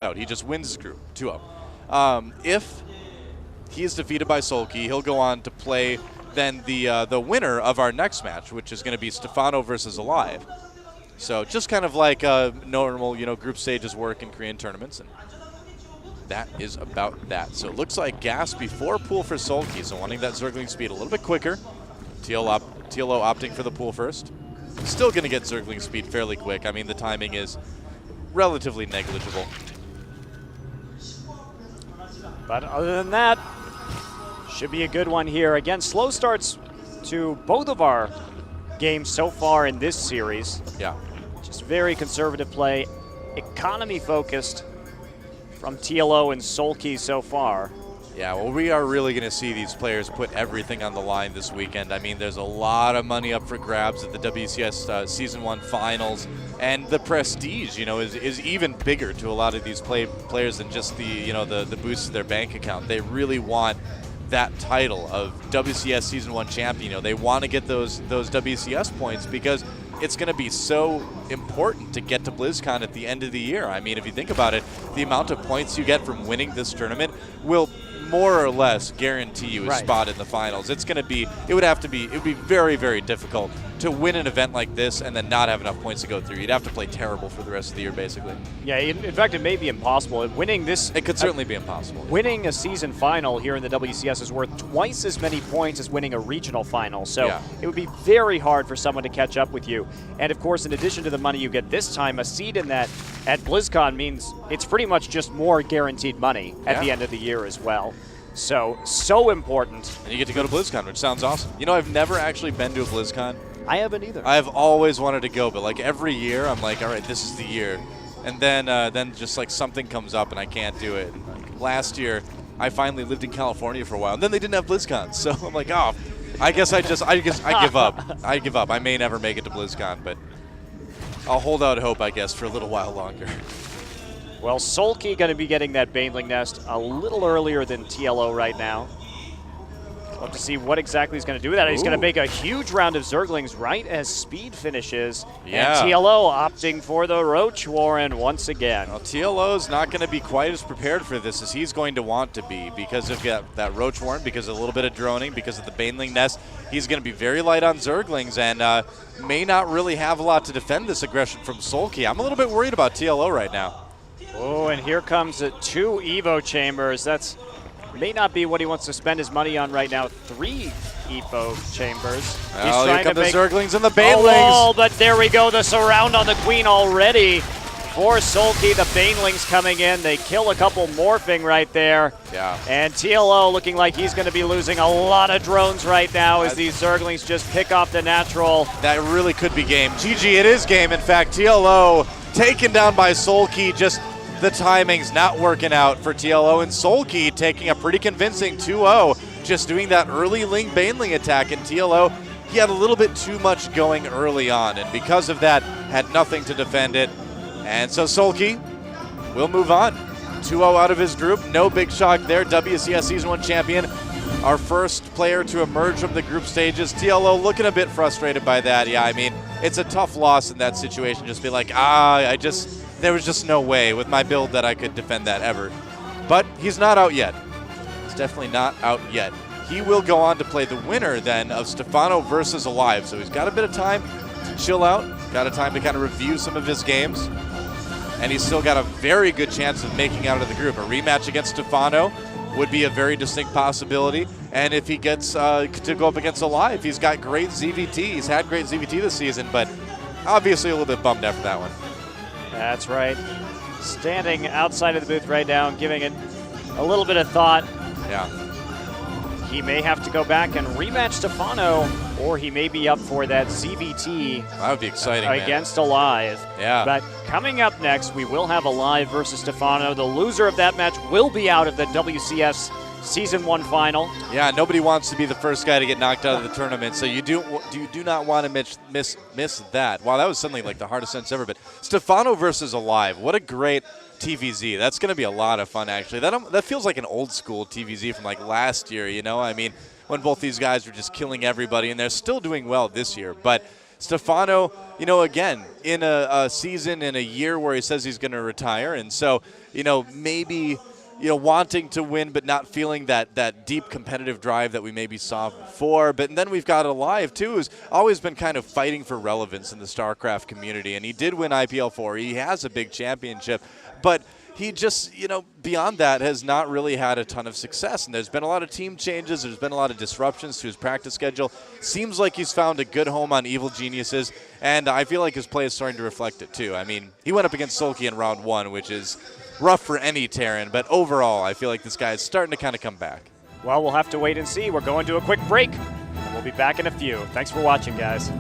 out. He just wins his group 2-0. If he is defeated by SoulKey, he'll go on to play then the winner of our next match, which is going to be Stefano versus Alive. So just kind of like normal, group stages work in Korean tournaments, and that is about that. So it looks like gas before pool for SoulKey, so wanting that Zergling speed a little bit quicker. TLO opting for the pool first. Still going to get Zergling speed fairly quick. I mean, the timing is relatively negligible. But other than that, should be a good one here. Again, slow starts to both of our games so far in this series. Yeah. Just very conservative play, economy focused from TLO and SoulKey so far. Yeah, well, we are really going to see these players put everything on the line this weekend. I mean, there's a lot of money up for grabs at the WCS Season 1 Finals, and the prestige, is even bigger to a lot of these players than just the boost to their bank account. They really want that title of WCS Season 1 champion. They want to get those WCS points because it's going to be so important to get to BlizzCon at the end of the year. I mean, if you think about it, the amount of points you get from winning this tournament will more or less guarantee you a spot in the finals. It would be very, very difficult to win an event like this and then not have enough points to go through. You'd have to play terrible for the rest of the year, basically. Yeah, in fact, it may be impossible. Winning this... It could certainly be impossible. Winning a season final here in the WCS is worth twice as many points as winning a regional final. So it would be very hard for someone to catch up with you. And of course, in addition to the money you get this time, a seed in that at BlizzCon means it's pretty much just more guaranteed money at the end of the year as well. So important. And you get to go to BlizzCon, which sounds awesome. I've never actually been to a BlizzCon. I haven't either. I've always wanted to go, but like every year I'm like, all right, this is the year. And then just like something comes up and I can't do it. And like last year, I finally lived in California for a while, and then they didn't have BlizzCon. So I'm like, oh, I guess I give up. I give up. I may never make it to BlizzCon, but I'll hold out hope, I guess, for a little while longer. Well, SoulKey going to be getting that Baneling Nest a little earlier than TLO right now. Love to see what exactly he's going to do with that. He's going to make a huge round of Zerglings right as speed finishes. Yeah. And TLO opting for the Roach Warren once again. Well, TLO's not going to be quite as prepared for this as he's going to want to be because of that Roach Warren, because of a little bit of droning, because of the Baneling Nest. He's going to be very light on Zerglings and may not really have a lot to defend this aggression from SoulKey. I'm a little bit worried about TLO right now. Oh, and here comes the 2 Evo Chambers. That's may not be what he wants to spend his money on right now. 3 Evo Chambers. Oh, here come the Zerglings and the Banelings. Oh, but there we go. The surround on the Queen already for SoulKey. The Banelings coming in. They kill a couple morphing right there. Yeah. And TLO looking like he's going to be losing a lot of drones right now as these Zerglings just pick off the natural. That really could be game. GG, it is game. In fact, TLO taken down by SoulKey. Just the timing's not working out for TLO, and SoulKey taking a pretty convincing 2-0, just doing that early Ling Baneling attack, and TLO, he had a little bit too much going early on, and because of that, had nothing to defend it. And so SoulKey will move on. 2-0 out of his group, no big shock there. WCS Season 1 champion, our first player to emerge from the group stages. TLO looking a bit frustrated by that. Yeah, I mean, it's a tough loss in that situation. Just be like, there was just no way with my build that I could defend that ever. But he's not out yet. He's definitely not out yet. He will go on to play the winner then of Stefano versus Alive. So he's got a bit of time to chill out, got a time to kind of review some of his games. And he's still got a very good chance of making out of the group. A rematch against Stefano would be a very distinct possibility. And if he gets to go up against Alive, he's got great ZVT. He's had great ZVT this season, but obviously a little bit bummed after that one. That's right. Standing outside of the booth right now and giving it a little bit of thought. Yeah. He may have to go back and rematch Stefano, or he may be up for that ZVT. That would be exciting, against Alive. Yeah. But coming up next, we will have Alive versus Stefano. The loser of that match will be out of the WCS Season 1 final. Yeah, nobody wants to be the first guy to get knocked out of the tournament, so you do not want to miss that. Wow, that was suddenly like the hardest sentence ever. But Stefano versus Alive, what a great TVZ. That's going to be a lot of fun, actually. That feels like an old school TVZ from like last year, I mean, when both these guys were just killing everybody, and they're still doing well this year. But Stefano, again, in a season, in a year where he says he's going to retire. And so, maybe, wanting to win but not feeling that deep competitive drive that we maybe saw before. But then we've got Alive, too, who's always been kind of fighting for relevance in the Starcraft community. And he did win IPL 4. He has a big championship. But he just, beyond that, has not really had a ton of success. And there's been a lot of team changes. There's been a lot of disruptions to his practice schedule. Seems like he's found a good home on Evil Geniuses, and I feel like his play is starting to reflect it, too. I mean, he went up against SoulKey in round 1, which is rough for any Terran, but overall, I feel like this guy is starting to kind of come back. Well, we'll have to wait and see. We're going to a quick break, and we'll be back in a few. Thanks for watching, guys.